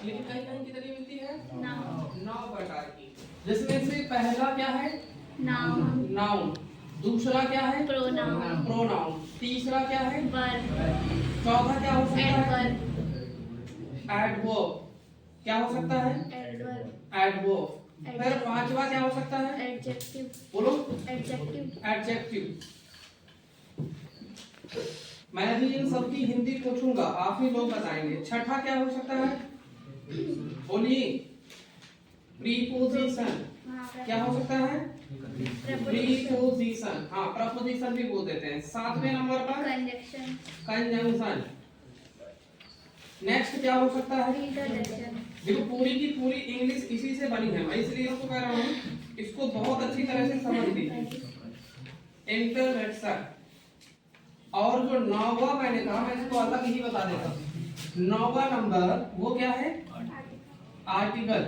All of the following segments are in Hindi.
लेकिन कहीं कहीं कितनी मिलती है? 9 प्रकार की। जिसमें से पहला क्या है? नाउन। नाउन। दूसरा क्या है? प्रोनाउन। प्रोनाउन। तीसरा क्या है? वर्ब। चौथा क्या हो सकता है? एडवर्ब। एडवर्ब। क्या हो सकता है? एडवर्ब। एडवर्ब। फिर पांचवा क्या हो सकता है? एडजेक्टिव। बोलो। एडजेक्टिव। एडजेक्टिव। मैं भी इन सब की हिंदी पूछूंगा, आप ही लोग बताएंगे। छठा क्या हो सकता है? बोलिए। प्रीपोजिशन। क्या हो सकता है? प्रीपोजिशन। हाँ, प्रपोजिशन भी बोल देते हैं। सातवें नंबर पर कंजंक्शन। कंजंक्शन। नेक्स्ट क्या हो सकता है? इंटरजेक्शन। देखो पूरी की पूरी इंग्लिश इसी से बनी है, मैं इसलिए आपको कह रहा हूँ इसको बहुत अच्छी तरह से समझ लीजिए। इंटरजेक्शन। और जो नौवा मैंने कहा, मैं इसको अलग ही बता देता हूँ। नौवा नंबर वो क्या है? आर्टिकल।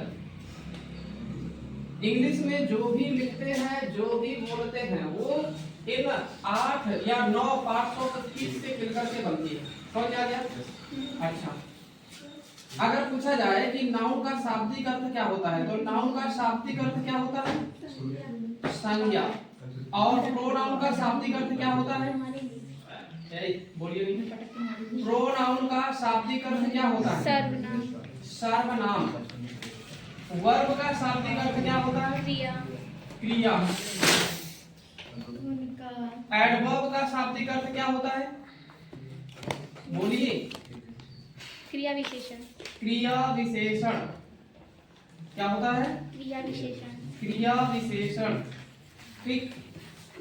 इंग्लिश में जो भी लिखते हैं, जो भी बोलते हैं, वो इन 8 या 9 पार्ट्स ऑफ स्पीच से मिलकर के बनती है। समझ आ गया? अच्छा, अगर पूछा जाए कि नाउन का शाब्दिक अर्थ क्या होता है, तो नाउन का शाब्दिक अर्थ क्या होता है? संज्ञा। और प्रोनाउन का शाब्दिक अर्थ क्या होता है? बोलिए नहीं। प्रोनाउन का शाब्दिक अर्थ क्या होता है? सर्वनाम। सर्वनाम। वर्ब का शाब्दिक अर्थ क्या होता है? क्रिया। क्रिया। उनका एडवर्ब का शाब्दिक अर्थ क्या होता है? बोलिए। क्रिया विशेषण। क्रिया विशेषण। क्या होता है? क्रिया विशेषण। क्रिया विशेषण। ठीक।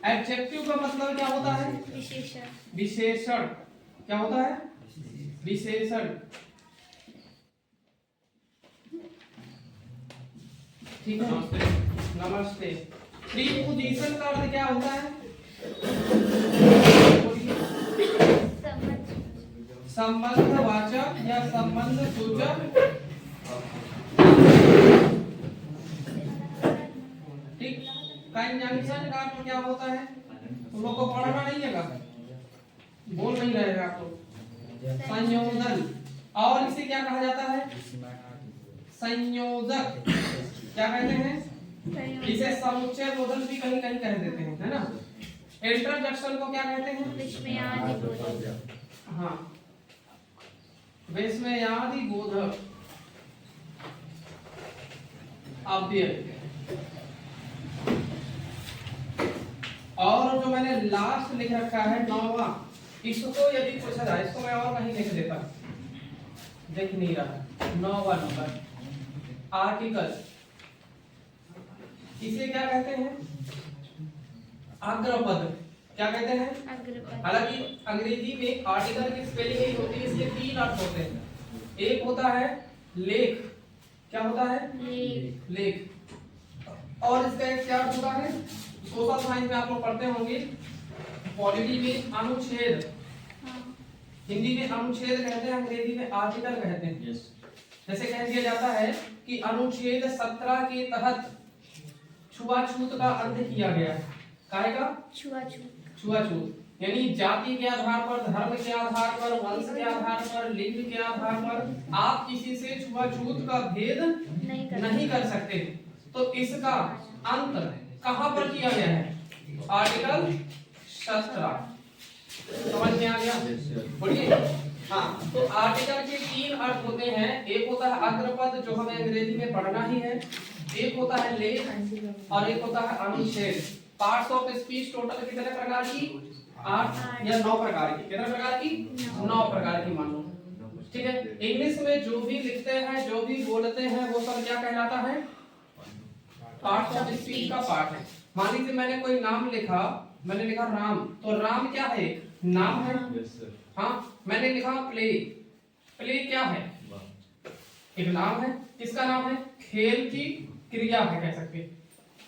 एडजेक्टिव का मतलब क्या होता है? विशेषण। विशेषण। क्या होता है? विशेषण। ठीक है। नमस्ते। प्रीपोजिशन का अर्थ क्या होता है? संबंधवाचक या संबंध सूचक। ठीक। कंजंक्शन का अर्थ क्या होता है? तुम लोग को पढ़ना नहीं है का? बोल नहीं रहेगा तो संयोजन। और इसे क्या कहा जाता है? संयोजक। क्या कहते हैं? इसे समुच्चय बोधन भी कहीं कहीं कह देते हैं, है ना? इंटरजेक्शन को क्या कहते हैं? विस्मयादि बोधक। हाँ, विस्मयादि बोधक। अव्यय। और जो मैंने लास्ट लिख रखा है 9वां, इसको यदि पूछा जाए, इसको मैं और कहीं लिख देता, देख नहीं रहा। 9वां नंबर आर्टिकल। इसे क्या कहते हैं? अग्रपद। क्या कहते हैं? अग्रपद। हालांकि अंग्रेजी में आर्टिकल की स्पेलिंग ही होती है, इसके 3 अर्थ होते हैं। एक होता है लेख। क्या होता है? लेख। लेख। और इसका एक क्या अर्थ होता है? सोशल साइंस में आप लोग पढ़ते होंगे, पॉलिटी में अनुच्छेद। हिंदी में अनुच्छेद कहते हैं, अंग्रेजी में आर्टिकल कहते हैं। जैसे कह दिया जाता है कि अनुच्छेद 17 के तहत छुआछूत का अंत किया गया है। काहे का? छुआछूत। छुआछूत यानी जाति के आधार पर, धर्म के आधार पर, वंश के आधार पर, लिंग के आधार पर आप किसी से छुआछूत का भेद नहीं कर सकते। तो इसका अंत कहां पर किया गया है? आर्टिकल 17। समझ में आ गया? बोलिए। हाँ, तो आर्टिकल के 3 अर्थ होते हैं। एक होता है अग्रपद, जो हमें अंग्रेजी में पढ़ना ही है। एक होता है लेख और एक होता है अनुच्छेद। पार्ट्स ऑफ स्पीच टोटल कितने प्रकार की? 8 या 9 प्रकार की। कितने प्रकार की? 9 प्रकार की मान लो। ठीक है। इंग्लिश में जो भी लिखते हैं, जो भी बोलते हैं, वो सब क्या कहलाता है? पार्ट्स ऑफ स्पीच का पार्ट है। मान लीजिए मैंने कोई नाम लिखा, मैंने लिखा राम, तो राम क्या है? नाम है। हाँ, मैंने लिखा प्ले। प्ले क्या है? एक नाम है। किसका नाम है? खेल की क्रिया है, कह सकते हैं।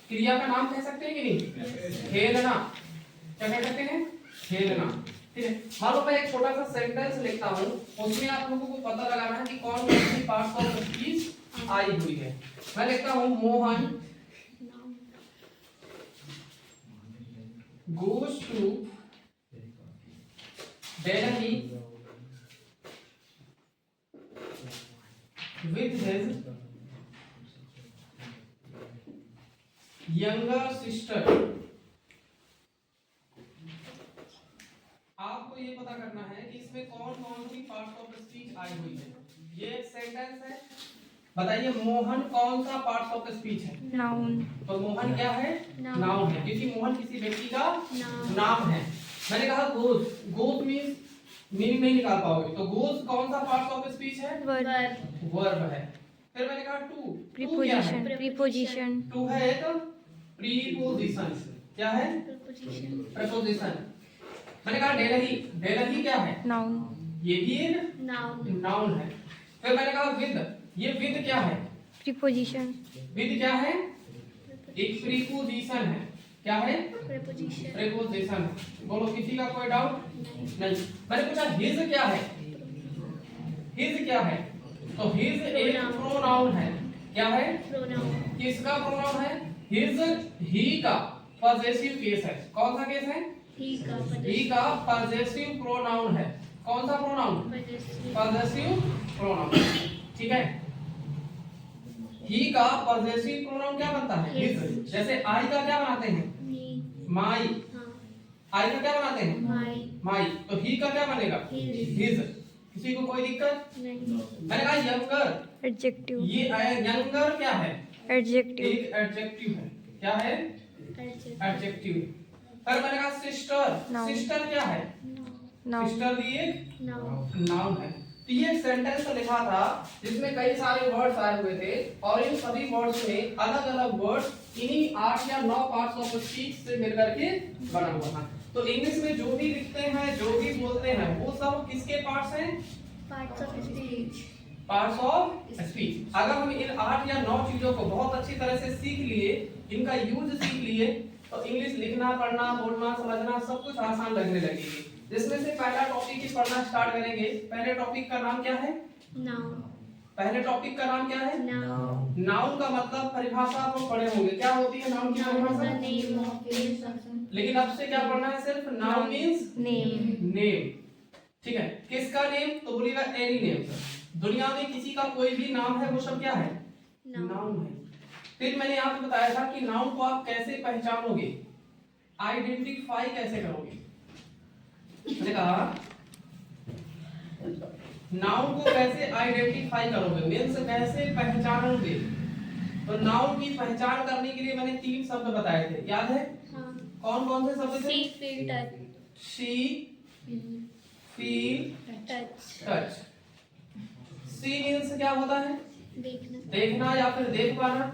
क्रिया का नाम कह सकते हैं कि नहीं? खेलना। क्या कह सकते हैं? खेलना। ठीक है। मान लो मैं एक छोटा सा सेंटेंस लिखता हूँ, उसमें आप लोगों को पता लगाना है कि कौन कौन सी पार्ट्स ऑफ स्पीच आई हुई है। मैं लिखता हूँ Mohan goes to Delhi with his younger sister। आपको ये पता करना है कि इसमें कौन कौन सी पार्ट्स ऑफ स्पीच आई हुई है। ये एक सेंटेंस है, बताइए मोहन कौन सा पार्ट्स ऑफ स्पीच है? नाउन। तो मोहन क्या है? नाउन। नाउन है, क्योंकि मोहन किसी व्यक्ति का नाउन। नाम है। मैंने कहा गोज, गोज मींस मीनिंग नहीं निकाल पाओगे, तो गोज कौन सा पार्ट्स ऑफ स्पीच है? वर्ब। वर्ब है। फिर मैंने कहा टू, प्रीपोजिशन। प्रीपोजिशन। टू है एक प्रीपोजिशन। क्या है? प्रीपोजिशन। प्रपोजिशन। मैंने कहा डेलही, डेलही क्या है? नाउन। ये भी एक नाउन। नाउन है। फिर मैंने कहा विद, ये विद क्या है? प्रीपोजिशन। विद क्या है? एक प्रीपोजिशन है। क्या है? प्रीपोजिशन। प्रीपोजिशन। बोलो किसी का कोई डाउट? नहीं। मैंने पूछा हिज क्या है? हिज क्या है? तो हिज एक प्रोनाउन है। क्या है? प्रोनाउन। किसका प्रोनाउन है? हिज, ही का पॉजेसिव केस है। कौन सा केस है? ही का। ही का पॉजेसिव प्रोनाउन है। कौन सा प्रोनाउन? Possessive pronoun. ठीक है, ही का पॉजेसिव प्रोनाउन क्या बनता है? हिज। जैसे आई का क्या बनाते हैं? माई। आई का क्या बनाते हैं? माई। तो ही का क्या बनेगा? हिज। किसी को कोई दिक्कत? मैंने कहा यंगर, एडजेक्टिव। ये यंगर क्या है? एडजेक्टिव। एक एडजेक्टिव है। क्या है? एडजेक्टिव। फिर मैंने कहा सिस्टर, Noun. सिस्टर क्या है? नाउन। सिस्टर भी एक नाउन। नाउन है। तो ये सेंटेंस लिखा था जिसमें कई सारे वर्ड्स आए हुए थे, और इन सभी वर्ड्स में अलग अलग वर्ड्स इन्हीं 8 या 9 पार्ट्स ऑफ स्पीच से मिलकर के बना हुआ था। तो इंग्लिश में जो भी लिखते हैं, जो भी बोलते हैं, वो सब किसके पार्ट्स हैं? Parts of speech. Parts of speech. अगर हम इन 8 या 9 चीजों को बहुत अच्छी तरह से सीख लिए, इनका यूज सीख लिए, तो इंग्लिश लिखना, पढ़ना, बोलना, समझना सब कुछ आसान लगने लगेगी। जिसमें से पहला टॉपिक ही पढ़ना स्टार्ट करेंगे। पहले टॉपिक का नाम क्या है? नाउन। पहले टॉपिक का नाम क्या है? नाउन। नाउन का मतलब परिभाषा आप लोग पढ़े होंगे। क्या होती है नाउन की परिभाषा? लेकिन अब से क्या पढ़ना है? सिर्फ नाउन मींस नेम। नेम। ठीक है, किसका नेम? तो बोलिएगा एनी नेम। दुनिया में किसी का कोई भी नाम है, वो सब क्या है? नाउन है। फिर मैंने आपको बताया था कि नाउन को आप कैसे पहचानोगे, आइडेंटिफाई कैसे करोगे। मैंने कहा नाउन को कैसे आइडेंटिफाई करोगे, मीन्स कैसे पहचानोगे। तो नाउन की पहचान करने के लिए मैंने 3 शब्द बताए थे, याद है? कौन कौन से शब्द थे? See, feel, touch. See, feel, touch. Touch. See means क्या होता है? देखना। देखना या फिर देख पाना,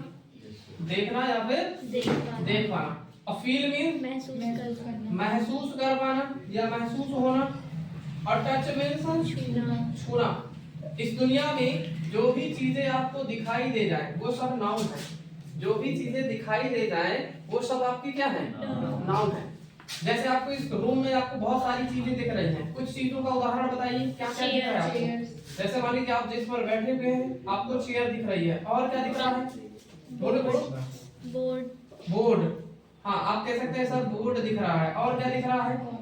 देखना या फिर देख पाना। और फील मीन्स महसूस करना। महसूस कर पाना या महसूस होना। और टच मीन्स छूना। छूना। इस दुनिया में जो भी चीजें आपको दिखाई दे जाए वो सब नाउन है। जो भी चीजें दिखाई दे जाए वो सब आपकी क्या है? नाउन है। जैसे आपको इस रूम में आपको बहुत सारी चीजें दिख रही हैं, कुछ चीजों का उदाहरण बताइए, क्या क्या दिख रहा है आपको? जैसे मान लीजिए आप जिस पर बैठे हुए हैं, आपको चेयर दिख रही है, और क्या दिख रहा है? बोलो बोलो। बोर्ड। बोर्ड। हाँ, आप कह सकते हैं सर बोर्ड दिख रहा है। और क्या दिख रहा है?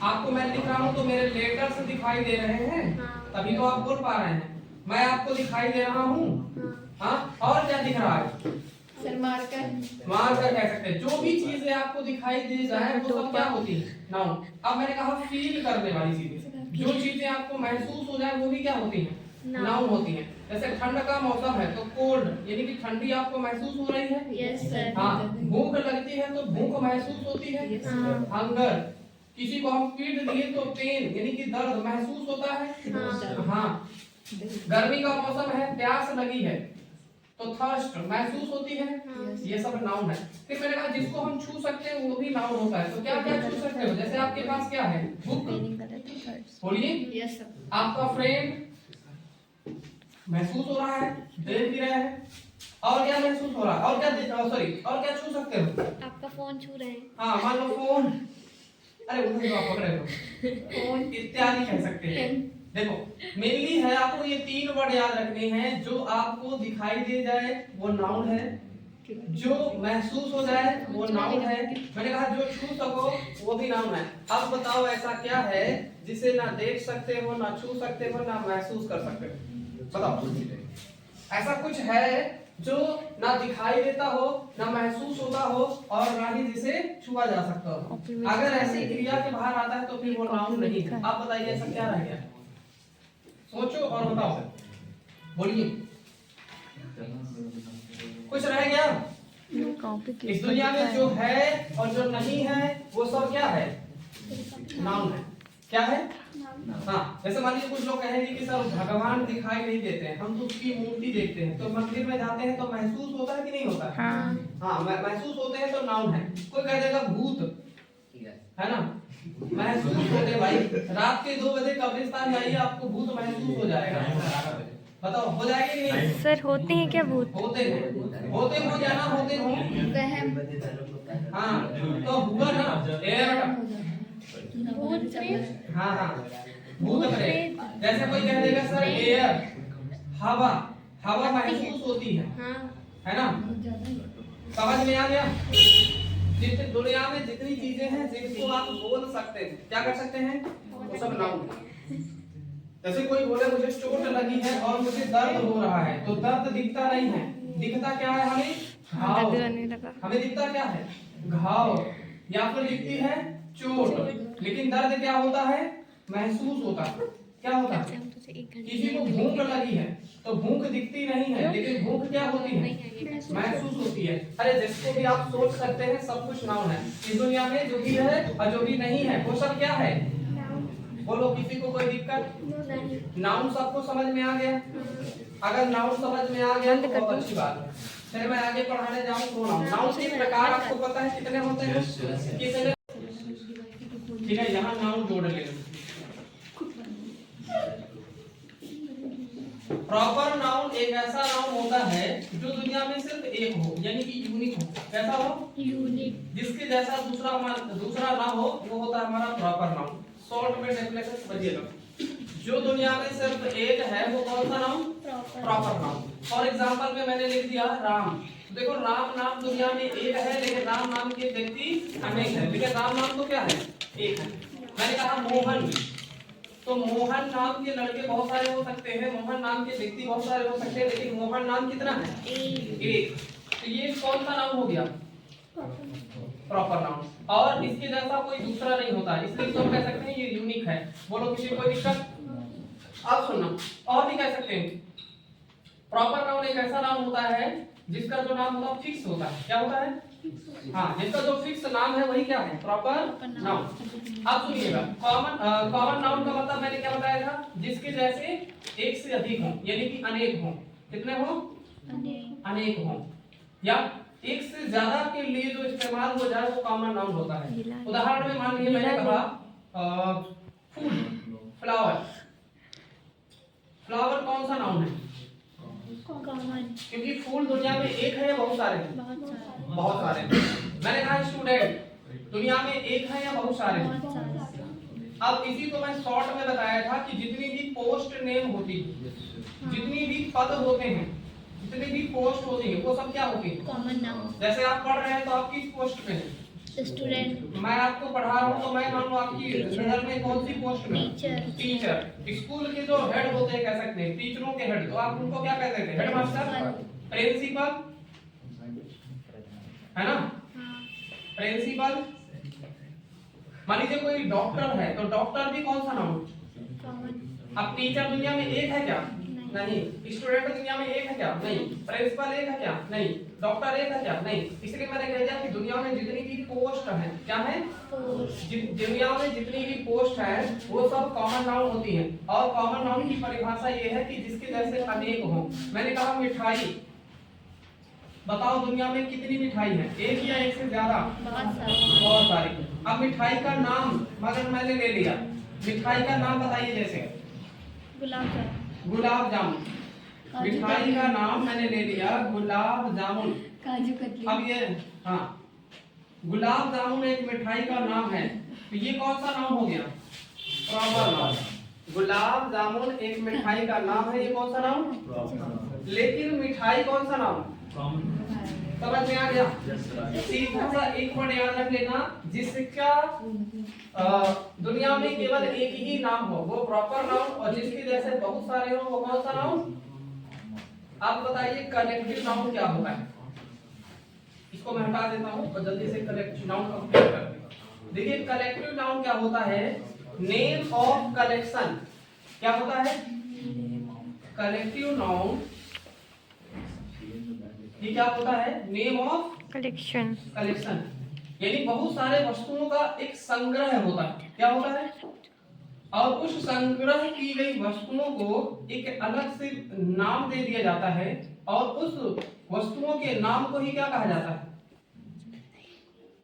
आपको मैं दिख रहा हूँ तो मेरे लेटर्स दिखाई दे रहे हैं, तभी तो आप बोल पा रहे हैं। मैं आपको दिखाई दे रहा हूँ। हाँ, और क्या दिख रहा है? Sir marker. मार्कर कह सकते हैं। जो भी चीजें आपको दिखाई दे जाए वो सब क्या होती है? नाउन। अब मैंने कहा फील करने वाली चीजें, जो चीजें आपको महसूस हो जाए वो भी क्या होती हैं? नाउन होती हैं। जैसे ठंड का मौसम है तो कोल्ड, यानी कि ठंडी आपको महसूस हो रही है। Yes sir. हाँ, भूख लगती है तो भूख महसूस होती है। हंगर, किसी को हम पीट दिए तो पेन, यानी कि दर्द महसूस होता है। हाँ, गर्मी का मौसम है, प्यास लगी है तो थर्स्ट महसूस होती है। ये सब नाउन है। फिर मैंने कहा जिसको हम छू सकते हैं वो भी नाउन होता है। तो क्या क्या छू सकते हो? जैसे आपके पास क्या है? बुक। बोलिए। Yes sir. आपका फ्रेंड महसूस हो रहा है, देख भी रहे हैं। और क्या महसूस हो रहा है? और क्या सॉरी, और क्या छू सकते हो? आपका फोन छू रहे हैं। हाँ, मान लो फोन, अरे उधर जो आप पकड़े हो, फोन इत्यादि कह सकते हैं। देखो मेनली है, आपको ये 3 वर्ड याद रखने हैं। जो आपको दिखाई दे जाए वो नाउन है, जो महसूस हो जाए वो नाउन है। मैंने कहा जो छू सको वो भी नाउन है। अब बताओ ऐसा क्या है जिसे ना देख सकते हो, ना छू सकते हो, ना महसूस कर सकते हो? बताओ, ऐसा कुछ है जो ना दिखाई देता हो, ना महसूस होता हो और ना ही जिसे छुआ जा सकता हो। अगर ऐसी क्रिया के बाहर आता है तो फिर वो नाउन नहीं है। आप बताइए ऐसा क्या रह गया? सोचो और बताओ, बोलिए, कुछ रह गया? इस दुनिया में जो है और जो नहीं है वो सब क्या है? नाउन है। क्या है? हाँ, जैसे मान लीजिए कुछ लोग कहेंगे कि सर भगवान दिखाई नहीं देते हैं, हम तो उसकी मूर्ति देखते हैं। तो मंदिर में जाते हैं तो महसूस होता है कि नहीं होता? हाँ, महसूस होते हैं तो नाउन है। कोई कह देगा भूत है ना, महसूस होते हैं। भाई रात के 2 बजे कब्रिस्तान जाइए, आपको भूत महसूस हो जाएगा। बताओ, हो जाएगा कि नहीं? सर होते हैं क्या भूत? होते हैं, होते हो या ना होते हो? हाँ, तो हुआ ना हाँ हाँ, भूत प्रेत। जैसे कोई कह देगा सर एयर, हवा, हवा महसूस होती है ना? समझ में आ गया? जितनी दुनिया में जितनी चीजें हैं जिनको आप बोल सकते हैं, क्या कर सकते हैं, वो सब नाउन है। जैसे कोई बोले मुझे चोट लगी है और मुझे दर्द हो रहा है, तो दर्द दिखता नहीं है, दिखता क्या है हमें? घाव। हमें दिखता क्या है? घाव, या फिर दिखती है चोट। लेकिन दर्द क्या होता है? महसूस होता है। क्या होता है? किसी को भूख लगी है तो भूख दिखती नहीं है, लेकिन भूख क्या होती है? महसूस होती है। अरे जिसको भी आप सोच सकते हैं सब कुछ नाउन है। इस दुनिया में जो भी है और जो भी नहीं है वो सब क्या है? बोलो, किसी को कोई दिक्कत? नाउन सबको समझ में आ गया? अगर नाउन समझ में आ गया तो बहुत अच्छी बात है। फिर मैं आगे पढ़ाने जाऊँ तो नाउन के प्रकार आपको पता है कितने होते हैं? कितने? ठीक है, यहाँ नाउन जोड़ लेंगे। प्रॉपर नाउन एक ऐसा नाउन होता है जो दुनिया में सिर्फ एक हो, यानी कि यूनिक हो। कैसा हो? यूनिक। जिसके जैसा दूसरा ना हो वो होता है हमारा प्रॉपर नाउन। शॉर्ट में डेफिनेशन समझिएगा, जो दुनिया में सिर्फ एक है वो कौन सा noun? Proper noun. For example में मैंने लिख दिया राम। देखो, राम नाम दुनिया में एक है, लेकिन राम नाम के व्यक्ति अनेक है। लेकिन राम नाम तो क्या है? एक है। मैंने कहा मोहन, तो मोहन नाम के लड़के बहुत सारे हो सकते हैं, मोहन नाम के व्यक्ति बहुत सारे हो सकते हैं, लेकिन मोहन नाम कितना है? एक। तो ये कौन सा नाम हो गया? Proper noun. और इसके जैसा कोई दूसरा नहीं होता, इसलिए तो कह सकते हैं ये यूनिक है। बोलो, किसी कोई दिक्कत? अब सुनना, और भी कह सकते हैं। प्रॉपर नाउन एक ऐसा नाम होता है जिसका जो नाम होता है फिक्स होता है। क्या होता है? हाँ, जिसका जो फिक्स नाम है वही क्या है? Proper noun. अब सुनिएगा, कॉमन नाउन का मतलब मैंने क्या बताया था? जिसके जैसे एक से अधिक हो, यानी कि अनेक हो। कितने हो? अनेक हो, या एक से ज्यादा के लिए जो इस्तेमाल हो जाए वो कॉमन नाउन होता है। उदाहरण में मान लीजिए मैंने कहा फूल, फ्लावर। फ्लावर कौन सा नाउन है? कॉमन। क्योंकि फूल दुनिया में एक है या बहुत सारे हैं? बहुत सारे। मैंने कहा स्टूडेंट, दुनिया में एक है या बहुत सारे हैं? अब इसी को मैं शॉर्ट में बताया था कि जितनी भी पोस्ट नेम होती है, जितनी भी पद होते हैं, जितनी भी पोस्ट होती है वो सब क्या होती है? Common noun. जैसे आप पढ़ रहे हैं तो आप किस पोस्ट पे हैं? स्टूडेंट। मैं आपको पढ़ा रहा हूँ तो मैं मान लो आपकी घर में कौन सी पोस्ट में? टीचर। स्कूल के जो हेड होते हैं, कह सकते हैं टीचरों के हेड, तो आप उनको क्या कहते हैं? हेडमास्टर, प्रिंसिपल, है ना? प्रिंसिपल। मान लीजिए कोई डॉक्टर है तो डॉक्टर भी कौन सा नाउन? अब टीचर दुनिया में एक है क्या? नहीं। स्टूडेंट दुनिया में एक है क्या? नहीं। प्रिंसिपल एक है क्या? नहीं। डॉक्टर एक है क्या? नहीं। इसलिए मैंने कह दिया कि दुनिया में जितनी भी पोस्ट है, क्या है? दुनिया में जितनी भी पोस्ट है वो सब कॉमन नाउन होती है। और कॉमन नाउन की परिभाषा ये है कि जिसके जैसे अनेक हो। मैंने कहा मिठाई, बताओ दुनिया में कितनी मिठाई है? एक या एक से ज्यादा? बहुत सारी। अब मिठाई का नाम मगर मैंने ले लिया, मिठाई का नाम बताइए। जैसे गुलाब जामुन, मिठाई का नाम मैंने ले लिया गुलाब जामुन, काजू कतली। अब ये हाँ, गुलाब जामुन एक मिठाई का नाम है, तो ये कौन सा नाम हो गया? Proper noun. गुलाब जामुन एक मिठाई का नाम है, ये कौन सा नाम? लेकिन मिठाई कौन सा नाम? समझ में आ गया? सीधा सा एक वर्ड याद रख लेना जिसका दुनिया में केवल एक ही नाम हो, वो प्रॉपर नाउन, और जिसके जैसे बहुत सारे हो वो कौन सा नाउन? आप बताइए कलेक्टिव नाउन क्या होता है? इसको मैं हटा देता हूं और जल्दी से कलेक्टिव नाउन कंप्लीट कर देता। देखिए कलेक्टिव नाउन क्या होता है? Name of collection. क्या होता है? कलेक्टिव नाउन ये क्या होता है? Name of collection. कलेक्शन यानी बहुत सारे वस्तुओं का एक संग्रह होता है। क्या होता है? और उस संग्रह की गई वस्तुओं को एक अलग से नाम दे दिया जाता है, और उस वस्तुओं के नाम को ही क्या कहा जाता है?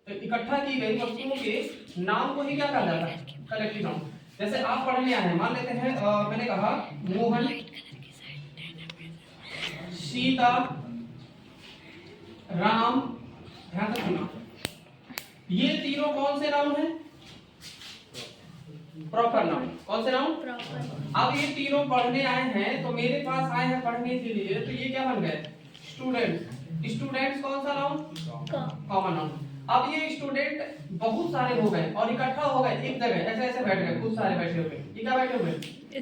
तो इकट्ठा की गई वस्तुओं के नाम को ही क्या कहा जाता है? Collective noun. जैसे आप पढ़ने आए हैं, मान लेते हैं मैंने कहा मोहन, सीता, राम, ध्यान से सुनना, ये तीनों कौन से नाउन हैं? Proper noun. कौन से नाउन? प्रॉपर। अब ये तीनों पढ़ने आए हैं, तो मेरे पास आए हैं पढ़ने के लिए, तो ये क्या बन गए? स्टूडेंट्स। स्टूडेंट्स कौन सा नाउन? Common noun. अब ये स्टूडेंट बहुत सारे हो गए और इकट्ठा हो गए एक जगह, ऐसे ऐसे बैठ गए, खूब सारे बैठे हुए। ये क्या बैठे हुए?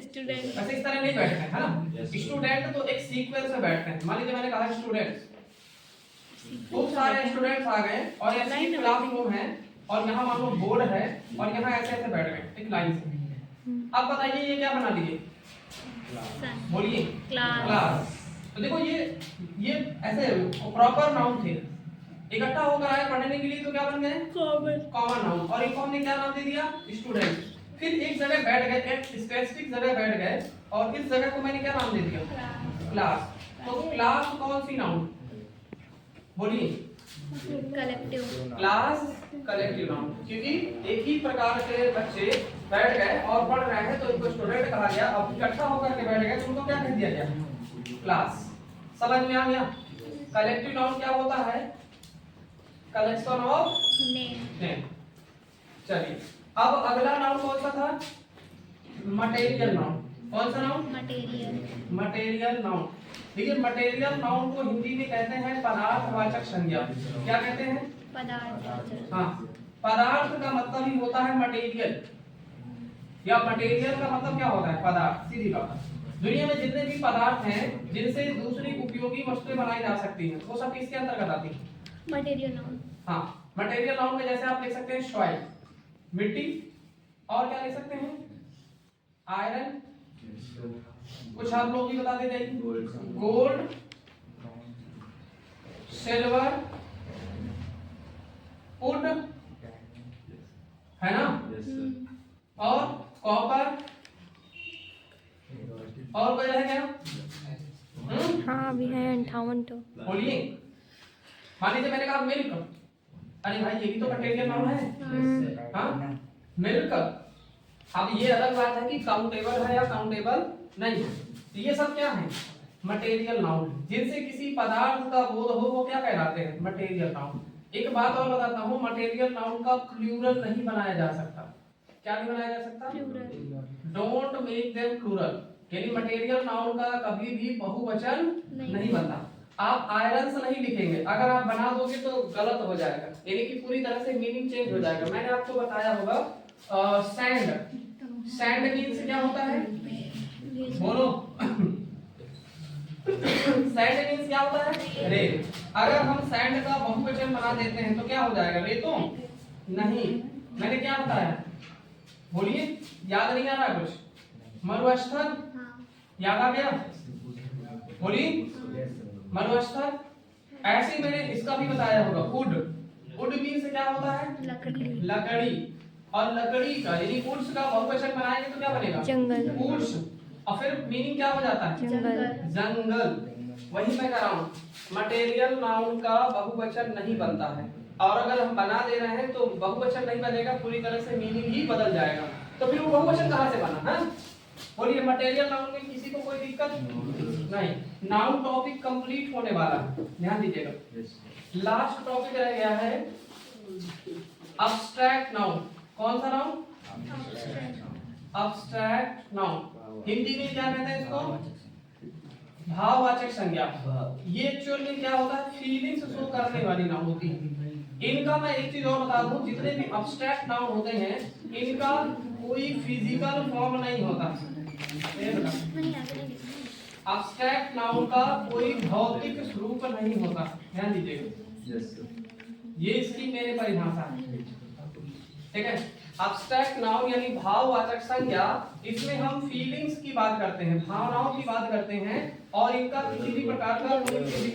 स्टूडेंट। ऐसे इस तरह नहीं बैठते हैं, है ना? स्टूडेंट तो एक सीक्वेंस में बैठते हैं। मान लीजिए मैंने कहा स्टूडेंट्स, खूब सारे स्टूडेंट्स आ गए और ऐसे ही क्लासरूम है, और यहाँ मान लो बोर्ड है, और यहाँ ऐसे ऐसे बैठ गए एक लाइन से। अब बताइए ये क्या बना लिए? बोलिए। क्लास। तो देखो ये ऐसे प्रॉपर नाउन थे, इकट्ठा होकर आए पढ़ने के लिए, तो क्या बन गए? Common noun. और इनको हमने क्या नाम दे दिया? स्टूडेंट। फिर एक जगह बैठ गए, एक स्पेसिफिक जगह बैठ गए, और इस जगह को मैंने क्या नाम दे दिया? क्लास। तो क्लास कौन सी नाउन? बोलिए। कलेक्टिव। क्लास कलेक्टिव नाउन, क्योंकि एक ही प्रकार के बच्चे बैठ गए और पढ़ रहे हैं, तो इनको स्टूडेंट कहा गया। अब इकट्ठा होकर के बैठ गए तो उनको क्या कह दिया गया? क्लास। समझ में आ गया? कलेक्टिव नाउन क्या होता है? Collection of name. चलिए अब अगला नाउन कौन सा था? Material noun. कौन सा नाउन? Material noun. देखिए मटेरियल नाउन को हिंदी में कहते हैं पदार्थवाचक संज्ञा। क्या कहते हैं? पदार्थ। हाँ, पदार्थ का मतलब ही होता है मटेरियल, या मटेरियल का मतलब क्या होता है? पदार्थ। सीधी बात। दुनिया में जितने भी पदार्थ हैं जिनसे दूसरी उपयोगी वस्तुएं बनाई जा सकती हैं, वो सब किसके अंतर्गत आती हैं? Material noun. हाँ, मटेरियल नाउन में जैसे आप लिख सकते हैं सॉइल, मिट्टी, और क्या लिख सकते हैं? आयरन। कुछ आप लोग भी बताते जाइए। गोल्ड, सिल्वर, वुड, है ना? और कॉपर, और कोई रह गया? हाँ अभी है 58 तो। बोलिए। मान लीजिए मैंने कहा मिल्क, अरे भाई ये भी तो मटेरियल नाउन है। हाँ, मिल्क। अब ये अलग बात है कि काउंटेबल है या काउंटेबल नहीं है। तो ये सब क्या है? Material noun. जिनसे किसी पदार्थ का बोध हो वो क्या कहलाते हैं? Material noun. एक बात और बताता हूँ, मटेरियल नाउन का प्लूरल नहीं बनाया जा सकता। क्या नहीं बनाया जा सकता? Don't make them plural. यानी मटेरियल नाउन का कभी भी बहुवचन नहीं बनता। आप आयरन्स नहीं लिखेंगे, अगर आप बना दोगे तो गलत हो जाएगा, यानी कि पूरी तरह से मीनिंग चेंज हो जाएगा। मैंने आपको बताया होगा सैंड। सैंड मीन्स क्या होता है? बोलो। सैंड मीन्स क्या होता है? रेत। अगर हम सैंड का बहुवचन बना देते हैं तो क्या हो जाएगा? रेतों। नहीं, मैंने क्या बताया? बोलिए, याद नहीं आ रहा कुछ? मरुस्थल। याद आ गया? बोलिए। मरुस्थल। ऐसे मैंने इसका भी बताया होगा वुड। वुड मीन्स क्या होता है? लकड़ी। और लकड़ी का यानी वुड्स का बहुवचन बनाएंगे तो क्या बनेगा? जंगल। वुड्स। और फिर मीनिंग क्या हो जाता है? जंगल। वही मैं कह रहा हूँ, मटेरियल नाउन का बहुवचन नहीं बनता है, और अगर हम बना दे रहे हैं तो बहुवचन नहीं बनेगा, पूरी तरह से मीनिंग ही बदल जाएगा। तो फिर वो बहुवचन कहाँ से बना? है बोलिए। मटेरियल नाउन में किसी को कोई दिक्कत नहीं। नाउन टॉपिक कंप्लीट होने वाला है, ध्यान दीजिएगा। लास्ट टॉपिक रह गया है अब्स्ट्रैक्ट नाउन। कौन सा नाउन? Abstract noun. हिंदी में क्या कहते हैं इसको? भाववाचक संज्ञा, ये एक्चुअल में क्या होता है, फीलिंग्स शो करने वाली नाउन होती है। इनका मैं एक चीज और बता दूं, जितने भी अब्स्ट्रैक्ट नाउन होते हैं इनका कोई फिजिकल फॉर्म नहीं होता। अब्स्ट्रैक्ट नाउन का कोई भौतिक स्वरूप नहीं होता, ध्यान दीजिएगा। ये इसकी मेरे परिभाषा है, ठीक है। अब्स्ट्रैक्ट नाउन यानी भाववाचक संज्ञा, इसमें हम फीलिंग्स की बात करते हैं, भावनाओं की बात करते हैं, और इनका किसी भी प्रकार का कोई